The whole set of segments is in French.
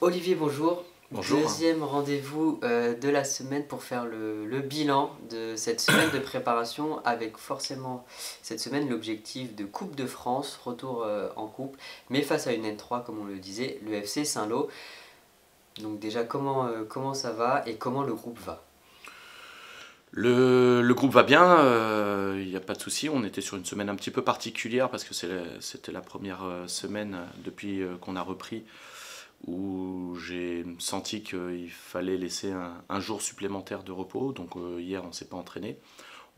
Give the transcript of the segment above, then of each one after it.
Olivier, bonjour. Bonjour. Deuxième rendez-vous de la semaine pour faire le bilan de cette semaine de préparation avec forcément cette semaine l'objectif de Coupe de France, retour en coupe, mais face à une N3 comme on le disait, le FC Saint-Lô. Donc déjà comment ça va et comment le groupe va? Le groupe va bien, il n'y a pas de souci. On était sur une semaine un petit peu particulière parce que c'était la première semaine depuis qu'on a repris où j'ai senti qu'il fallait laisser un jour supplémentaire de repos. Donc hier, on ne s'est pas entraîné.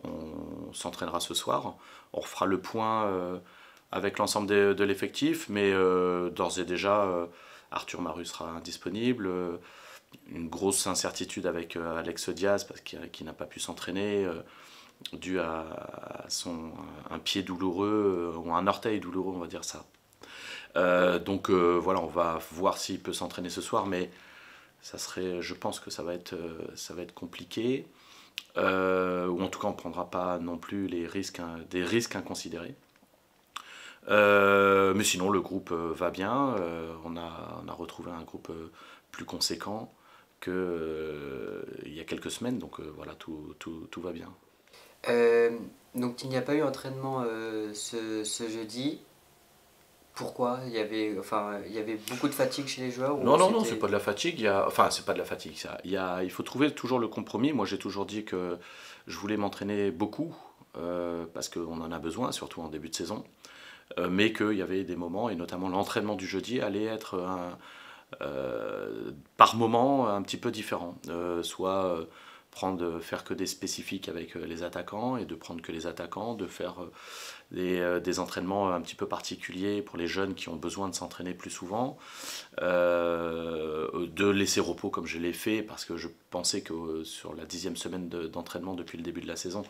On s'entraînera ce soir. On refera le point avec l'ensemble de l'effectif, mais d'ores et déjà, Arthur Maru sera disponible. Une grosse incertitude avec Alex Diaz parce qu'il n'a pas pu s'entraîner dû à un pied douloureux ou un orteil douloureux, on va dire ça. Voilà, on va voir s'il peut s'entraîner ce soir, mais je pense que ça va être compliqué. Ou en tout cas, on ne prendra pas non plus des risques inconsidérés. Mais sinon, le groupe va bien. On a retrouvé un groupe plus conséquent qu'il y a quelques semaines. Donc voilà, tout va bien. Euh, donc il n'y a pas eu entraînement ce jeudi. Pourquoi? Il y avait beaucoup de fatigue chez les joueurs ou Non, non, non, c'est c'était... pas de la fatigue. Enfin, c'est pas de la fatigue. Ça. Il faut trouver toujours le compromis. Moi, j'ai toujours dit que je voulais m'entraîner beaucoup parce qu'on en a besoin, surtout en début de saison. Mais qu'il y avait des moments, et notamment l'entraînement du jeudi, allait être par moment un petit peu différent. Soit faire que des spécifiques avec les attaquants et de prendre que les attaquants, de faire des entraînements un petit peu particuliers pour les jeunes qui ont besoin de s'entraîner plus souvent, de laisser repos comme je l'ai fait parce que je pensais que sur la 10e semaine d'entraînement depuis le début de la saison,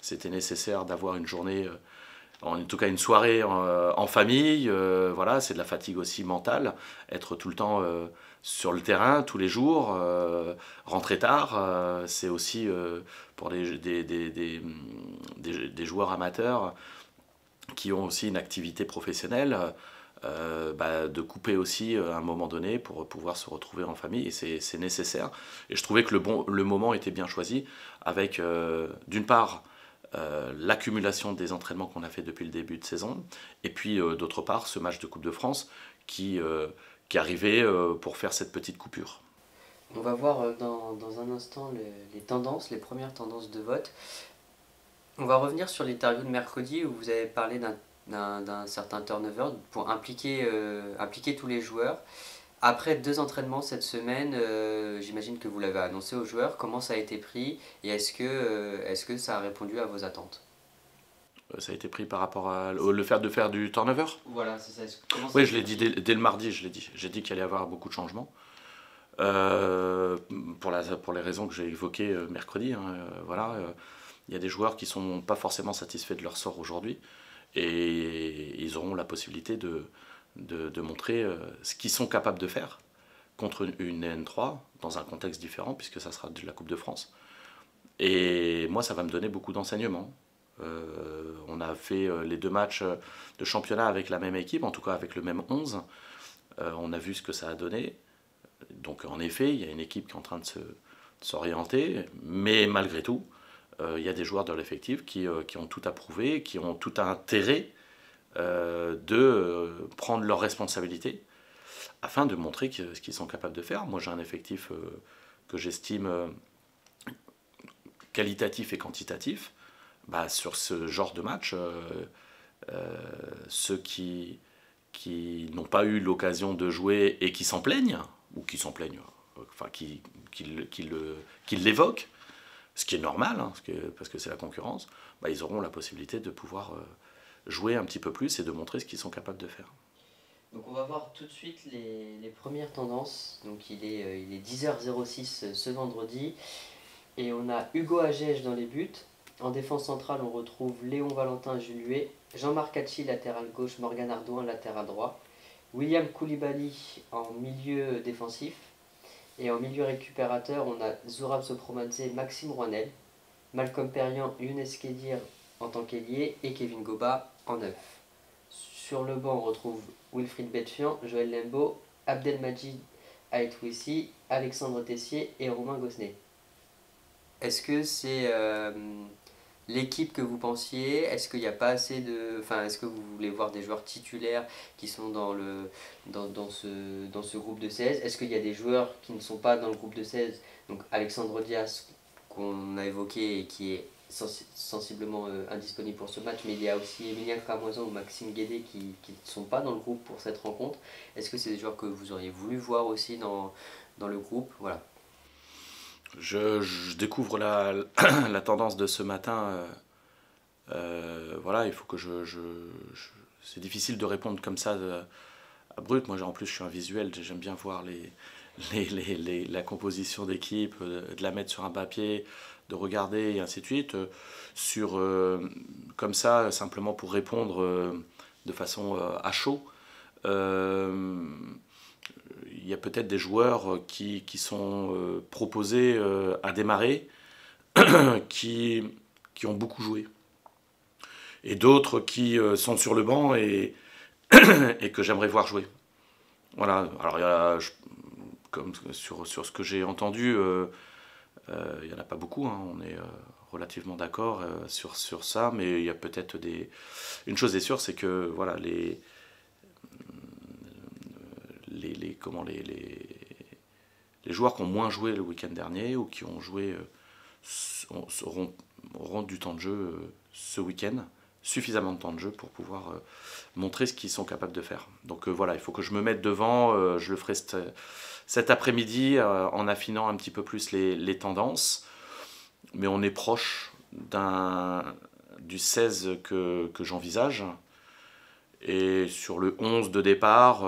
c'était nécessaire d'avoir une journée en tout cas une soirée en famille, voilà, c'est de la fatigue aussi mentale, être tout le temps sur le terrain tous les jours, rentrer tard, c'est aussi pour des joueurs amateurs qui ont aussi une activité professionnelle, de couper aussi à un moment donné pour pouvoir se retrouver en famille, et c'est nécessaire. Et je trouvais que le moment était bien choisi, avec d'une part l'accumulation des entraînements qu'on a fait depuis le début de saison, et puis d'autre part ce match de Coupe de France qui arrivait pour faire cette petite coupure. On va voir dans un instant les tendances, les premières tendances de vote. On va revenir sur l'interview de mercredi où vous avez parlé d'un certain turnover pour impliquer tous les joueurs. Après deux entraînements cette semaine, j'imagine que vous l'avez annoncé aux joueurs. Comment ça a été pris et est-ce que ça a répondu à vos attentes? Ça a été prit par rapport au le fait de faire du turnover. Voilà, c'est ça. Comment ça a Oui, je été l'ai dit pris? dès le mardi, je l'ai dit. J'ai dit qu'il allait y avoir beaucoup de changements. Pour les raisons que j'ai évoquées mercredi, hein, voilà, il y a des joueurs qui sont pas forcément satisfaits de leur sort aujourd'hui et ils auront la possibilité de montrer ce qu'ils sont capables de faire contre une N3 dans un contexte différent puisque ça sera de la Coupe de France. Et moi, ça va me donner beaucoup d'enseignements. On a fait les deux matchs de championnat avec la même équipe, en tout cas avec le même 11. On a vu ce que ça a donné. Donc en effet, il y a une équipe qui est en train de s'orienter, mais malgré tout, il y a des joueurs de l'effectif qui ont tout à prouver, qui ont tout intérêt de prendre leurs responsabilités afin de montrer ce qu'ils sont capables de faire. Moi j'ai un effectif que j'estime qualitatif et quantitatif. Sur ce genre de match, ceux qui n'ont pas eu l'occasion de jouer et qui s'en plaignent, ou qui s'en plaignent, enfin qui l'évoquent, ce qui est normal, hein, parce que c'est la concurrence, ils auront la possibilité de pouvoir jouer un petit peu plus et de montrer ce qu'ils sont capables de faire. Donc on va voir tout de suite les premières tendances. Donc il est 10h06 ce vendredi. Et on a Hugo Agege dans les buts. En défense centrale, on retrouve Léon Valentin Juluet, Jean-Marc Hachi, latéral gauche, Morgan Ardouin, latéral droit, William Koulibaly en milieu défensif. Et en milieu récupérateur, on a Zourab Sopromadze, Maxime Rouanel, Malcolm Perriand, Younes Kedir en tant qu'ailier et Kevin Goba en neuf. Sur le banc, on retrouve Wilfried Betfian, Joël Lembo, Abdelmajid Aïtwissi, Alexandre Tessier et Romain Gosnet. Est-ce que c'est l'équipe que vous pensiez? Est-ce qu'il n'y a pas assez de... Enfin, est-ce que vous voulez voir des joueurs titulaires qui sont dans ce groupe de 16? Est-ce qu'il y a des joueurs qui ne sont pas dans le groupe de 16? Donc Alexandre Diaz, qu'on a évoqué et qui est sensiblement indisponible pour ce match, mais il y a aussi Emilien Cramoison ou Maxime Guédé qui ne sont pas dans le groupe pour cette rencontre. Est-ce que c'est des joueurs que vous auriez voulu voir aussi dans le groupe? Voilà. Je découvre la tendance de ce matin. Voilà, il faut que c'est difficile de répondre comme ça à brut. Moi, en plus, je suis un visuel, j'aime bien voir la composition d'équipe, de la mettre sur un papier, de regarder et ainsi de suite. Comme ça, simplement pour répondre de façon à chaud, il y a peut-être des joueurs qui sont proposés à démarrer, qui ont beaucoup joué. Et d'autres qui sont sur le banc et que j'aimerais voir jouer. Voilà, alors comme sur ce que j'ai entendu, il n'y en a pas beaucoup, hein. On est relativement d'accord sur ça, mais il y a peut-être des... Une chose est sûre, c'est que voilà, les joueurs qui ont moins joué le week-end dernier ou qui ont joué auront du temps de jeu ce week-end, suffisamment de temps de jeu pour pouvoir montrer ce qu'ils sont capables de faire. Donc voilà, il faut que je me mette devant, je le ferai cet après-midi en affinant un petit peu plus les tendances, mais on est proche du 16 que j'envisage. Et sur le 11 de départ,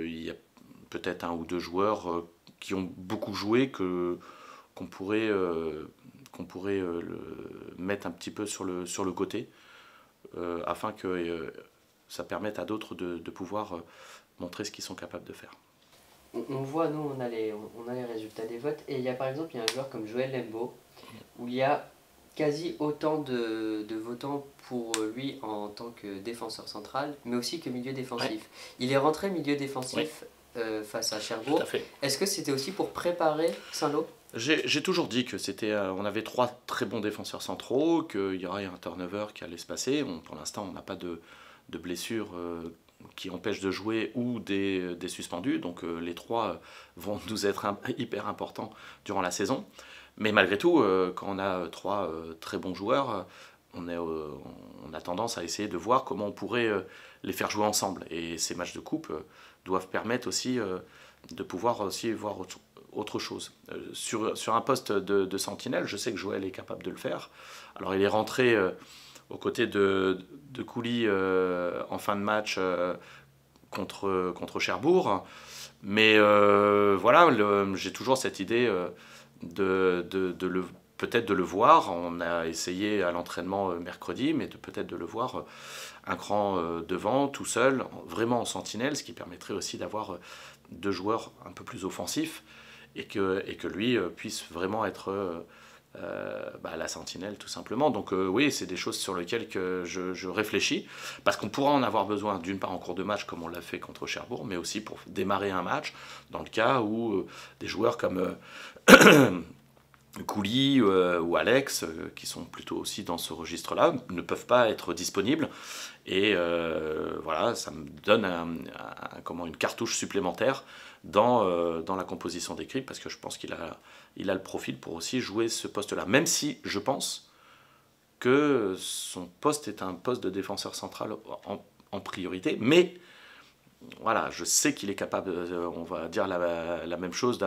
il y a peut-être un ou deux joueurs qui ont beaucoup joué qu'on pourrait mettre un petit peu sur le côté afin que ça permette à d'autres de pouvoir montrer ce qu'ils sont capables de faire. On voit, nous, on a les résultats des votes, et il y a par exemple il y a un joueur comme Joël Lembo, où il y a quasi autant de votants pour lui en tant que défenseur central, mais aussi que milieu défensif. Ouais. Il est rentré milieu défensif face à Cherbourg. Est-ce que c'était aussi pour préparer Saint-Lô? J'ai toujours dit que on avait 3 très bons défenseurs centraux, qu'il y aurait un turnover qui allait se passer. Pour l'instant, on n'a pas de blessures qui empêchent de jouer ou des suspendus. Donc les 3 vont nous être hyper importants durant la saison. Mais malgré tout, quand on a 3 très bons joueurs, on a tendance à essayer de voir comment on pourrait les faire jouer ensemble. Et ces matchs de coupe doivent permettre aussi de pouvoir aussi voir autre chose. Sur un poste de sentinelle, je sais que Joël est capable de le faire. Alors il est rentré aux côtés de Couli en fin de match contre Cherbourg. Mais voilà, j'ai toujours cette idée peut-être de le voir. On a essayé à l'entraînement mercredi, mais peut-être de le voir un cran devant, tout seul, vraiment en sentinelle, ce qui permettrait aussi d'avoir 2 joueurs un peu plus offensifs et que lui puisse vraiment être la sentinelle tout simplement. Donc oui, c'est des choses sur lesquelles je réfléchis, parce qu'on pourra en avoir besoin d'une part en cours de match comme on l'a fait contre Cherbourg, mais aussi pour démarrer un match dans le cas où des joueurs comme Couli ou Alex, qui sont plutôt aussi dans ce registre-là, ne peuvent pas être disponibles. Et voilà, ça me donne une cartouche supplémentaire dans la composition d'équipe, parce que je pense qu'il a le profil pour aussi jouer ce poste-là. Même si je pense que son poste est un poste de défenseur central en priorité, mais voilà, je sais qu'il est capable, on va dire la même chose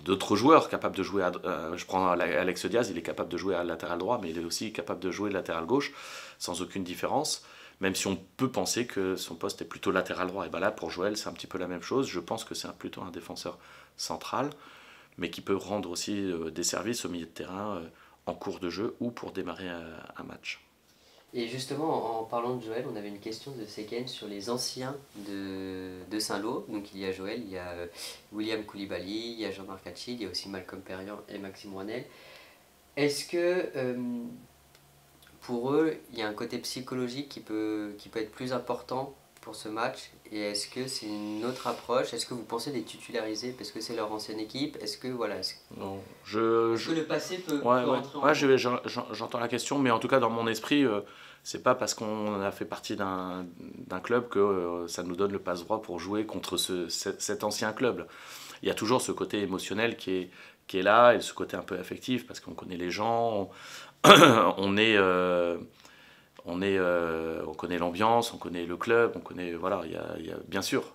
d'autres joueurs capables de jouer je prends Alex Diaz, il est capable de jouer à latéral droit, mais il est aussi capable de jouer latéral gauche sans aucune différence, même si on peut penser que son poste est plutôt latéral droit. Et bien là, pour Joël, c'est un petit peu la même chose. Je pense que c'est plutôt un défenseur central, mais qui peut rendre aussi des services au milieu de terrain en cours de jeu ou pour démarrer un match. Et justement, en parlant de Joël, on avait une question de Seken sur les anciens de Saint-Lô. Donc il y a Joël, il y a William Koulibaly, il y a Jean-Marc Hatchil, il y a aussi Malcolm Perriand et Maxime Rouanel. Est-ce que pour eux, il y a un côté psychologique qui peut être plus important pour ce match? Et est-ce que c'est une autre approche? Est-ce que vous pensez les titulariser parce que c'est leur ancienne équipe? Est-ce que voilà, Non, est-ce que le passé ouais, peut ouais, rentrer en ouais, compte? j'entends la question, mais en tout cas dans mon esprit, c'est pas parce qu'on a fait partie d'un club que ça nous donne le passe-droit pour jouer contre cet ancien club. Il y a toujours ce côté émotionnel qui est là, et ce côté un peu affectif, parce qu'on connaît les gens, on est, on connaît l'ambiance, on connaît le club, on connaît, voilà, bien sûr.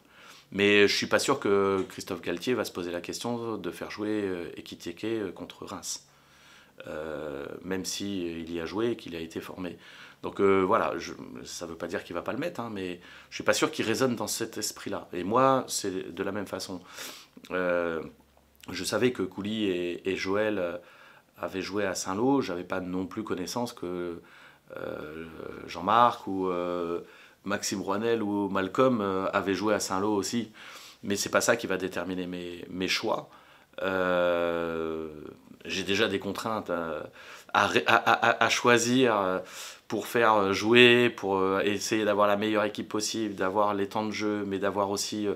Mais je suis pas sûr que Christophe Galtier va se poser la question de faire jouer Ekitike contre Reims. Même si il y a joué et qu'il a été formé. Donc voilà, ça ne veut pas dire qu'il ne va pas le mettre, hein, mais je ne suis pas sûr qu'il résonne dans cet esprit-là. Et moi, c'est de la même façon. Euh, je savais que Couli et Joël avaient joué à Saint-Lô. Je n'avais pas non plus connaissance que Jean-Marc ou Maxime Rouanel ou Malcolm avaient joué à Saint-Lô aussi. Mais c'est pas ça qui va déterminer mes choix. Euh, j'ai déjà des contraintes à choisir pour faire jouer, pour essayer d'avoir la meilleure équipe possible, d'avoir les temps de jeu, mais d'avoir aussi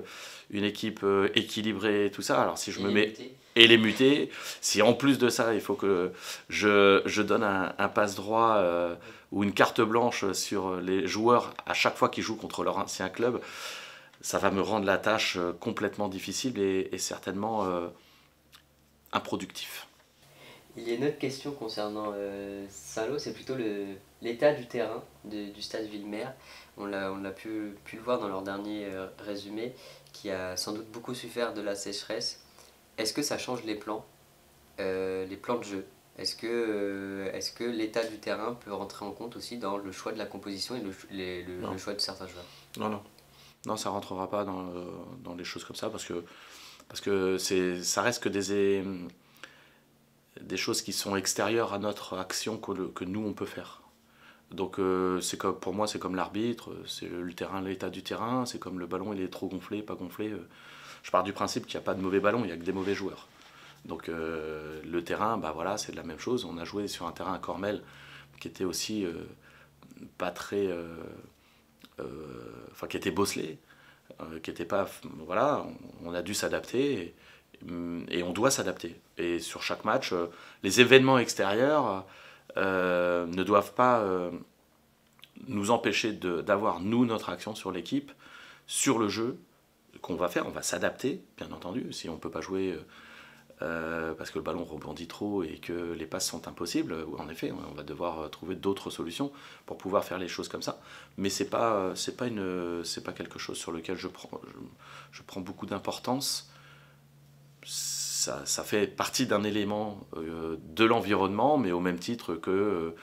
une équipe équilibrée et tout ça. Alors si je Et me les mets mutés? et les muter, si en plus de ça il faut que je donne un passe-droit ou une carte blanche sur les joueurs à chaque fois qu'ils jouent contre leur ancien club, ça va me rendre la tâche complètement difficile et certainement improductif. Il y a une autre question concernant Saint-Lô, c'est plutôt l'état du terrain du stade Villemer. On a pu le voir dans leur dernier résumé, qui a sans doute beaucoup souffert de la sécheresse. Est-ce que ça change les plans de jeu? Est-ce que l'état du terrain peut rentrer en compte aussi dans le choix de la composition et le Non, choix de certains joueurs? non, non. Non, ça rentrera pas dans les choses comme ça parce que ça reste que des choses qui sont extérieures à notre action que nous on peut faire. Donc c'est comme, pour moi c'est comme l'arbitre, c'est le terrain, l'état du terrain, c'est comme le ballon il est trop gonflé, pas gonflé. Je pars du principe qu'il n'y a pas de mauvais ballon, il n'y a que des mauvais joueurs. Donc le terrain, bah voilà, c'est de la même chose. On a joué sur un terrain à Cormel qui était aussi pas très, enfin qui était bosselé, qui était pas, voilà, on a dû s'adapter et on doit s'adapter. Et sur chaque match, les événements extérieurs ne doivent pas nous empêcher d'avoir nous notre action sur l'équipe, sur le jeu qu'on va faire. On va s'adapter, bien entendu. Si on ne peut pas jouer parce que le ballon rebondit trop et que les passes sont impossibles, en effet, on va devoir trouver d'autres solutions pour pouvoir faire les choses comme ça. Mais c'est pas quelque chose sur lequel je prends beaucoup d'importance. Ça fait partie d'un élément de l'environnement, mais au même titre que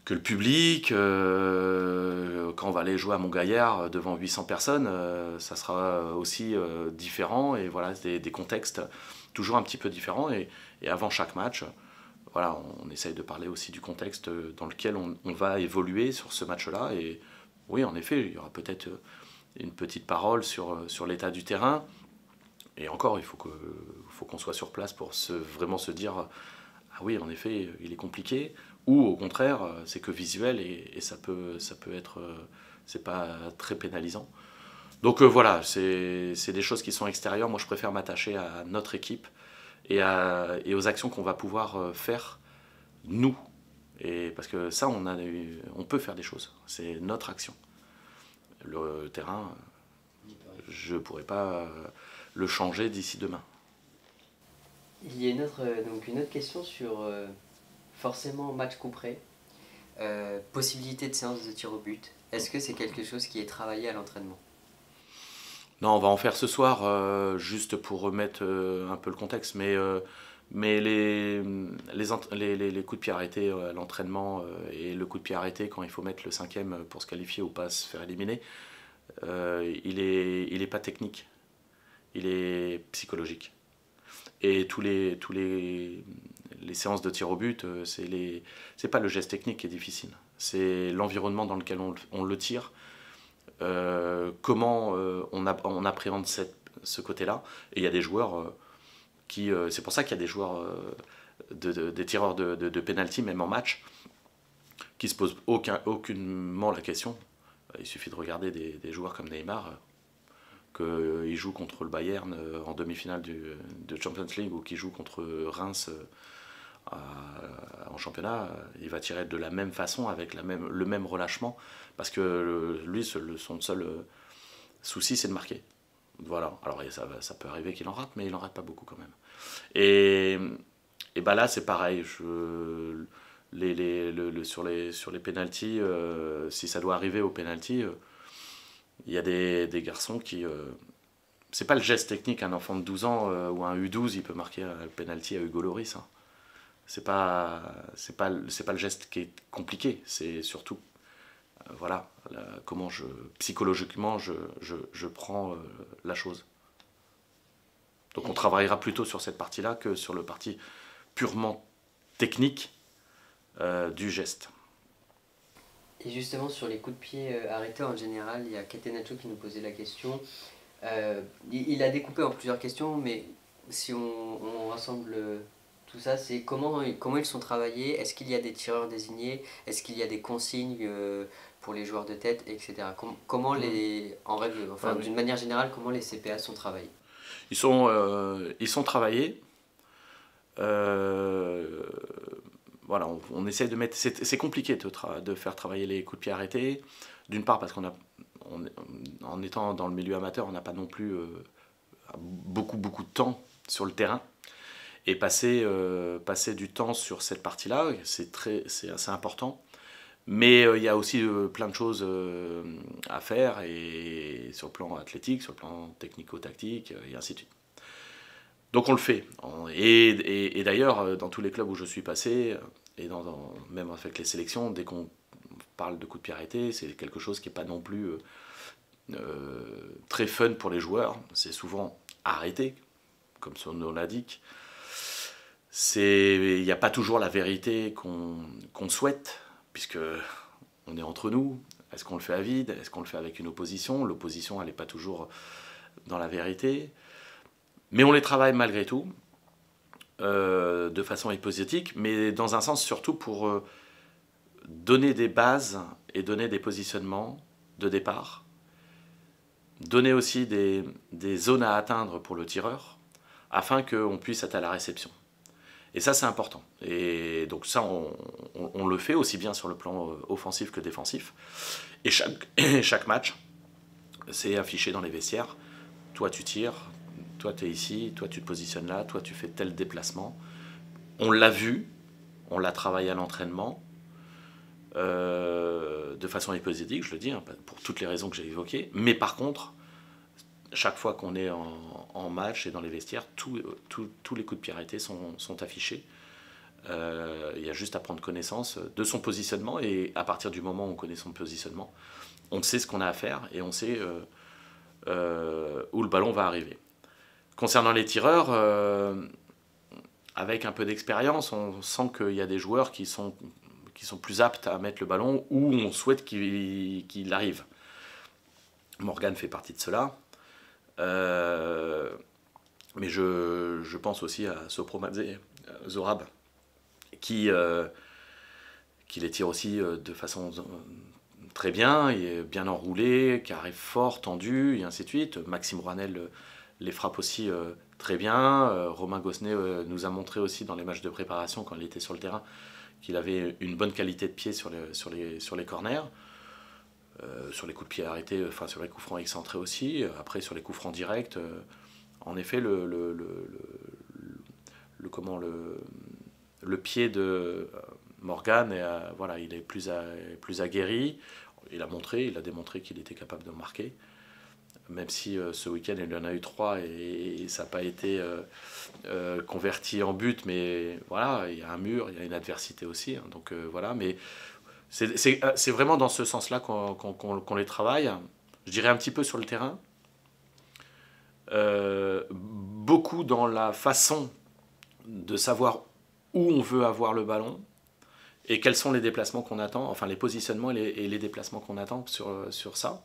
le public, quand on va aller jouer à Montgaillard devant 800 personnes, ça sera aussi différent, et voilà, des contextes toujours un petit peu différents, et avant chaque match, voilà, on essaye de parler aussi du contexte dans lequel on va évoluer sur ce match-là, et oui, en effet, il y aura peut-être une petite parole sur l'état du terrain, et encore, il faut qu'on soit sur place pour vraiment se dire ah oui, en effet, il est compliqué, ou au contraire, c'est que visuel et ça peut être, c'est pas très pénalisant. Donc voilà, c'est des choses qui sont extérieures. Moi, je préfère m'attacher à notre équipe et aux actions qu'on va pouvoir faire nous. Et parce que ça, on peut faire des choses. C'est notre action. Le terrain, je pourrais pas le changer d'ici demain. Il y a donc une autre question sur forcément match couperé, possibilité de séance de tir au but. Est-ce que c'est quelque chose qui est travaillé à l'entraînement? Non, on va en faire ce soir, juste pour remettre un peu le contexte, mais les coups de pied arrêtés à l'entraînement et le coup de pied arrêté quand il faut mettre le cinquième pour se qualifier ou pas se faire éliminer, il est pas technique, il est psychologique. Et les séances de tir au but, c'est pas le geste technique qui est difficile, c'est l'environnement dans lequel on le tire, comment on appréhende ce côté-là. Et il y a des joueurs c'est pour ça qu'il y a des joueurs, des tireurs de penalty, même en match, qui se posent aucunement la question Il suffit de regarder des joueurs comme Neymar, qu'il joue contre le Bayern en demi-finale de Champions League ou qu'il joue contre Reims en championnat, il va tirer de la même façon, avec le même relâchement, parce que lui, son seul souci, c'est de marquer. Voilà, alors ça peut arriver qu'il en rate, mais il en rate pas beaucoup quand même. Et bah là, c'est pareil. Sur les pénaltys, si ça doit arriver au pénalty, il y a des garçons qui. C'est pas le geste technique, un enfant de 12 ans ou un U12, il peut marquer un penalty à Hugo Lloris. Hein. C'est pas le geste qui est compliqué, c'est surtout voilà, comment psychologiquement je prends la chose. Donc on travaillera plutôt sur cette partie-là que sur le parti purement technique du geste. Et justement, sur les coups de pied arrêtés en général, il y a Catenaccio qui nous posait la question. Il a découpé en plusieurs questions, mais si on rassemble tout ça, c'est comment ils sont travaillés, est-ce qu'il y a des tireurs désignés, est-ce qu'il y a des consignes pour les joueurs de tête, etc. Comment d'une manière générale, comment les CPA sont travaillés? Ils sont travaillés. Voilà, on essaie de mettre. C'est compliqué de faire travailler les coups de pied arrêtés. D'une part parce en étant dans le milieu amateur, on n'a pas non plus beaucoup de temps sur le terrain. Et passer du temps sur cette partie-là, c'est assez important. Mais il y a aussi plein de choses à faire, et sur le plan athlétique, sur le plan technico-tactique, et ainsi de suite. Donc on le fait. Et d'ailleurs, dans tous les clubs où je suis passé, et même avec les sélections, dès qu'on parle de coups de pied arrêtés, c'est quelque chose qui n'est pas non plus très fun pour les joueurs. C'est souvent arrêté, comme son nom l'indique. Il n'y a pas toujours la vérité qu'on souhaite, puisque on est entre nous. Est-ce qu'on le fait à vide? Est-ce qu'on le fait avec une opposition? L'opposition, elle n'est pas toujours dans la vérité. Mais on les travaille malgré tout, de façon hypothétique, mais dans un sens surtout pour donner des bases et donner des positionnements de départ, donner aussi des zones à atteindre pour le tireur, afin qu'on puisse être à la réception. Et ça, c'est important. Et donc ça, on le fait aussi bien sur le plan offensif que défensif. Et chaque match, c'est affiché dans les vestiaires. Toi, tu tires. Toi, tu es ici. Toi, tu te positionnes là. Toi, tu fais tel déplacement. On l'a vu. On l'a travaillé à l'entraînement. De façon hypothétique, je le dis, hein, pour toutes les raisons que j'ai évoquées. Mais par contre, chaque fois qu'on est en match et dans les vestiaires, tous les coups de pied arrêtés sont affichés. Il y a juste à prendre connaissance de son positionnement, et à partir du moment où on connaît son positionnement, on sait ce qu'on a à faire et on sait où le ballon va arriver. Concernant les tireurs, avec un peu d'expérience, on sent qu'il y a des joueurs qui sont plus aptes à mettre le ballon où on souhaite qu'il arrive. Morgan fait partie de cela. Mais je pense aussi à Sopromadze Zorab qui les tire aussi de façon très bien, et bien enroulé, qui arrive fort, tendu, et ainsi de suite. Maxime Rouanel les frappe aussi très bien. Romain Gossenet nous a montré aussi dans les matchs de préparation, quand il était sur le terrain, qu'il avait une bonne qualité de pied sur les corners. Sur les coups de pied arrêtés, enfin sur les coups francs excentrés aussi. Après sur les coups francs directs, en effet le pied de Morgan, voilà, il est plus aguerri. Il a démontré qu'il était capable de marquer. Même si ce week-end il en a eu 3 et ça n'a pas été converti en but, mais voilà, il y a un mur, il y a une adversité aussi. Hein, donc voilà, mais c'est vraiment dans ce sens-là qu'on les travaille. Je dirais un petit peu sur le terrain. Beaucoup dans la façon de savoir où on veut avoir le ballon et quels sont les déplacements qu'on attend, enfin les positionnements et les déplacements qu'on attend sur ça,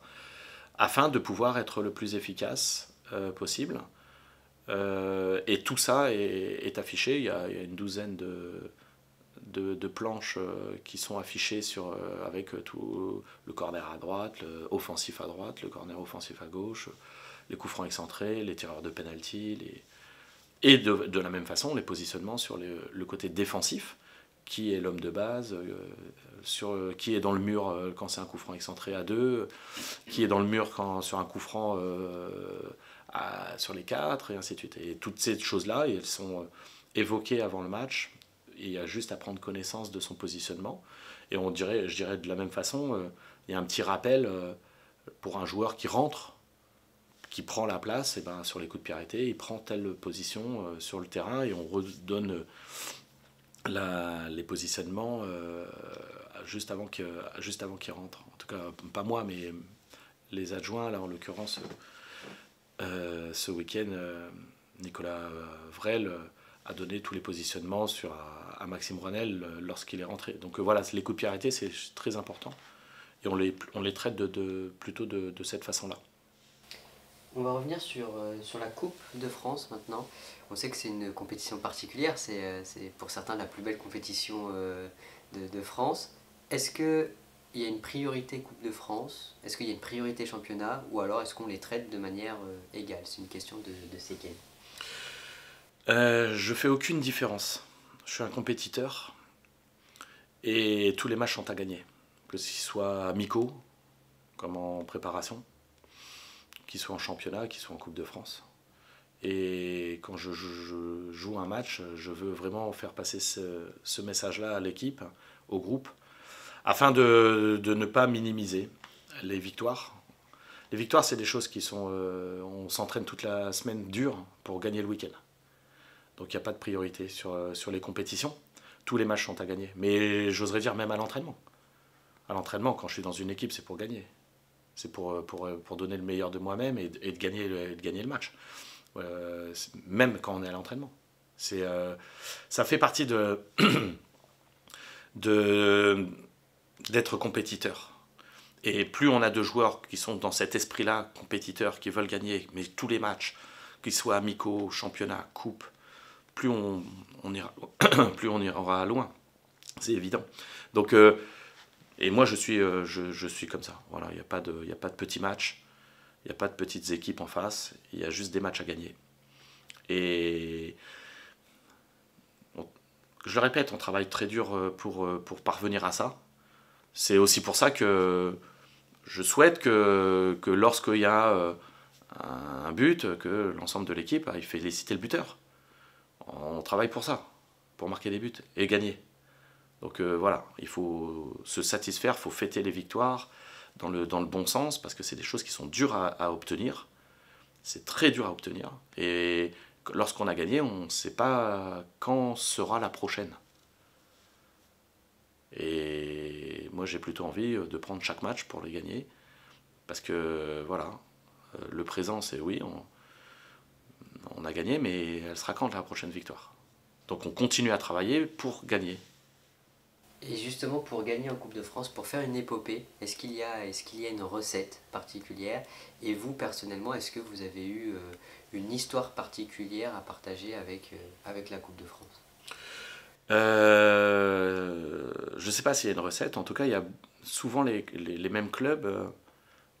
afin de pouvoir être le plus efficace possible. Et tout ça est affiché. Il y a une douzaine de planches qui sont affichées avec tout le corner à droite, le offensif à droite, le corner offensif à gauche, les coups francs excentrés, les tireurs de penalty, et de la même façon les positionnements sur le côté défensif, qui est l'homme de base, qui est dans le mur quand c'est un coup franc excentré à 2, qui est dans le mur sur un coup franc sur les 4, et ainsi de suite. Et toutes ces choses-là, elles sont évoquées avant le match, et il y a juste à prendre connaissance de son positionnement. Et je dirais de la même façon, il y a un petit rappel pour un joueur qui rentre, qui prend la place, et ben, sur les coups de pied arrêtés, il prend telle position sur le terrain, et on redonne les positionnements juste avant qu'il rentre. En tout cas, pas moi, mais les adjoints, là en l'occurrence, ce week-end, Nicolas Vrel a donné tous les positionnements à Maxime Rouanel lorsqu'il est rentré. Donc voilà, les coups de pied arrêtés, c'est très important. Et on les traite plutôt de cette façon-là. On va revenir sur la Coupe de France maintenant. On sait que c'est une compétition particulière, c'est pour certains la plus belle compétition de France. Est-ce qu'il y a une priorité Coupe de France? Est-ce qu'il y a une priorité championnat? Ou alors est-ce qu'on les traite de manière égale? C'est une question de séquelles. Je fais aucune différence. Je suis un compétiteur et tous les matchs sont à gagner. Que ce soit amicaux, comme en préparation, qu'ils soient en championnat, qu'ils soient en Coupe de France. Et quand je joue un match, je veux vraiment faire passer ce message-là à l'équipe, au groupe, afin de ne pas minimiser les victoires. Les victoires, c'est des choses qui sont... on s'entraîne toute la semaine dure pour gagner le week-end. Donc il n'y a pas de priorité sur les compétitions. Tous les matchs sont à gagner. Mais j'oserais dire même à l'entraînement. À l'entraînement, quand je suis dans une équipe, c'est pour gagner. C'est pour donner le meilleur de moi-même et de gagner le match. Même quand on est à l'entraînement. Ça fait partie d'être compétiteur. Et plus on a de joueurs qui sont dans cet esprit-là, compétiteurs, qui veulent gagner, mais tous les matchs, qu'ils soient amicaux, championnat, coupe, plus on ira loin. C'est évident. Donc, et moi, je suis comme ça. Voilà, il n'y a pas de petits matchs, il n'y a pas de petites équipes en face, il y a juste des matchs à gagner. Et je le répète, on travaille très dur pour parvenir à ça. C'est aussi pour ça que je souhaite que lorsqu'il y a un but, que l'ensemble de l'équipe aille féliciter le buteur. On travaille pour ça, pour marquer des buts et gagner. Donc voilà, il faut se satisfaire, il faut fêter les victoires dans le bon sens, parce que c'est des choses qui sont dures à obtenir. C'est très dur à obtenir. Et lorsqu'on a gagné, on ne sait pas quand sera la prochaine. Et moi, j'ai plutôt envie de prendre chaque match pour les gagner. Parce que, voilà, le présent, c'est oui, on a gagné, mais elle sera quand la prochaine victoire? Donc on continue à travailler pour gagner. Et justement, pour gagner en Coupe de France, pour faire une épopée, est-ce qu'il y a une recette particulière? Et vous, personnellement, est-ce que vous avez eu une histoire particulière à partager avec la Coupe de France? Je ne sais pas s'il y a une recette. En tout cas, il y a souvent les mêmes clubs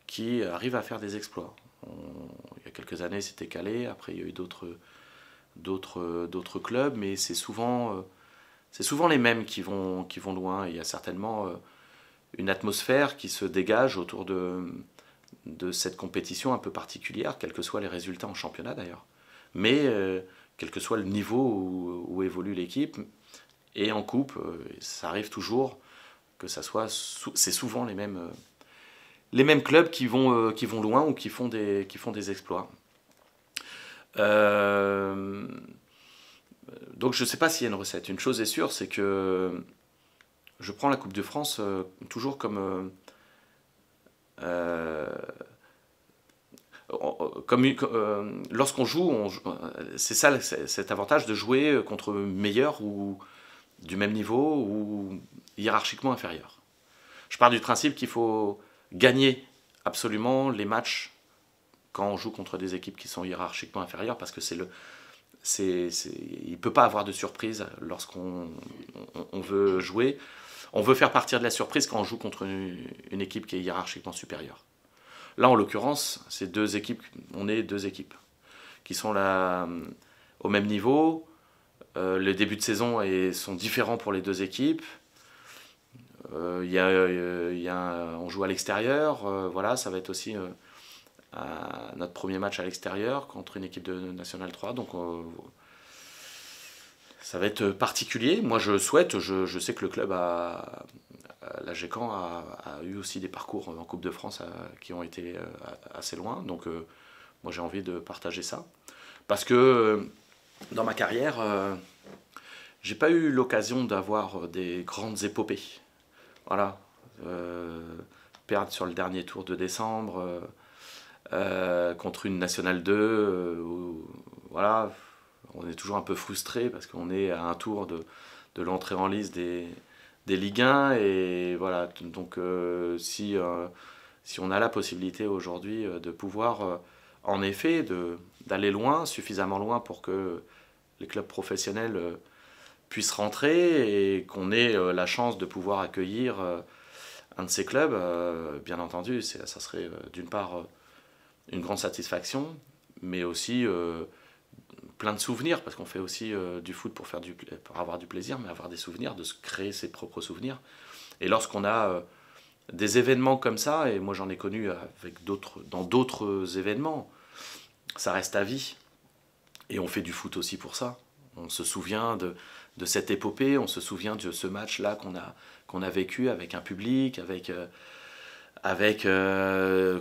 qui arrivent à faire des exploits. Il y a quelques années, c'était Calais. Après, il y a eu d'autres clubs, mais c'est souvent les mêmes qui vont loin. Il y a certainement une atmosphère qui se dégage autour de cette compétition un peu particulière, quels que soient les résultats en championnat d'ailleurs. Mais quel que soit le niveau où évolue l'équipe, et en coupe, ça arrive toujours que c'est souvent les mêmes clubs qui vont loin ou qui font des exploits. Donc je ne sais pas s'il y a une recette. Une chose est sûre, c'est que je prends la Coupe de France toujours comme lorsqu'on joue, c'est ça cet avantage de jouer contre meilleurs ou du même niveau ou hiérarchiquement inférieur. Je pars du principe qu'il faut gagner absolument les matchs quand on joue contre des équipes qui sont hiérarchiquement inférieures, parce que il ne peut pas avoir de surprise lorsqu'on on veut jouer. On veut faire partir de la surprise quand on joue contre une équipe qui est hiérarchiquement supérieure. Là, en l'occurrence, c'est deux équipes, on est deux équipes qui sont là au même niveau. Les débuts de saison sont différents pour les deux équipes. On joue à l'extérieur, voilà, ça va être aussi notre premier match à l'extérieur contre une équipe de National 3, donc ça va être particulier. Moi je souhaite, je sais que le club la Gécamp a eu aussi des parcours en Coupe de France qui ont été assez loin, donc moi j'ai envie de partager ça. Parce que dans ma carrière, j'ai pas eu l'occasion d'avoir des grandes épopées. Voilà, perdre sur le dernier tour de décembre contre une Nationale 2, voilà, on est toujours un peu frustré parce qu'on est à un tour de l'entrée en lice des Ligue 1 et voilà, donc si on a la possibilité aujourd'hui de pouvoir en effet d'aller loin, suffisamment loin pour que les clubs professionnels puissent rentrer et qu'on ait la chance de pouvoir accueillir un de ces clubs, bien entendu, ça serait d'une part une grande satisfaction, mais aussi plein de souvenirs, parce qu'on fait aussi du foot pour avoir du plaisir, mais avoir des souvenirs, de se créer ses propres souvenirs. Et lorsqu'on a des événements comme ça, et moi j'en ai connu dans d'autres événements, ça reste à vie. Et on fait du foot aussi pour ça. On se souvient de cette épopée, on se souvient de ce match-là qu'on a vécu avec un public,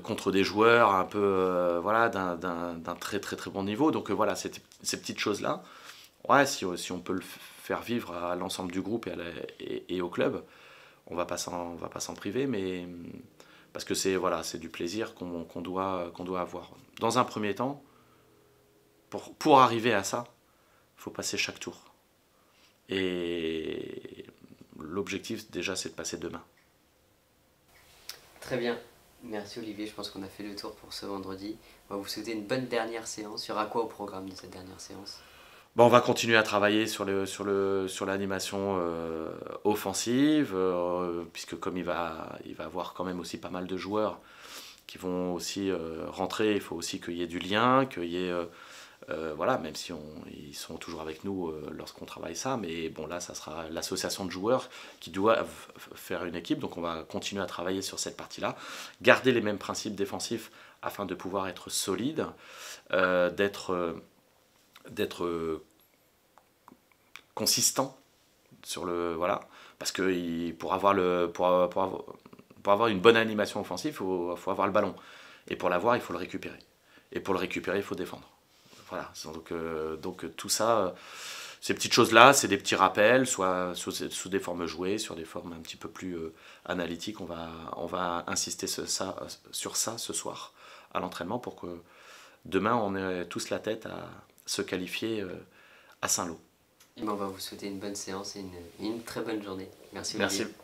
contre des joueurs un peu voilà, d'un très très très bon niveau. Donc voilà, ces petites choses-là, ouais, si on peut le faire vivre à l'ensemble du groupe et au club, on va pas s'en priver, mais parce que c'est du plaisir qu'on doit avoir. Dans un premier temps, pour arriver à ça, il faut passer chaque tour. Et l'objectif déjà c'est de passer demain. Très bien, merci Olivier, je pense qu'on a fait le tour pour ce vendredi. On va vous souhaiter une bonne dernière séance. Il y aura quoi au programme de cette dernière séance? Bon, on va continuer à travailler sur l'animation offensive, puisque comme il va avoir quand même aussi pas mal de joueurs qui vont aussi rentrer, il faut aussi qu'il y ait du lien, qu'il y ait voilà, même si ils sont toujours avec nous lorsqu'on travaille ça, mais bon là ça sera l'association de joueurs qui doivent faire une équipe, donc on va continuer à travailler sur cette partie-là, garder les mêmes principes défensifs afin de pouvoir être solide, d'être consistant sur voilà, parce que pour avoir une bonne animation offensive, faut avoir le ballon, et pour l'avoir il faut le récupérer, et pour le récupérer il faut défendre. Voilà, donc tout ça, ces petites choses-là, c'est des petits rappels, soit sous des formes jouées, sur des formes un petit peu plus analytiques. On va insister sur ça ce soir à l'entraînement pour que demain on ait tous la tête à se qualifier à Saint-Lô. On va vous souhaiter une bonne séance et une très bonne journée. Merci Olivier. Merci.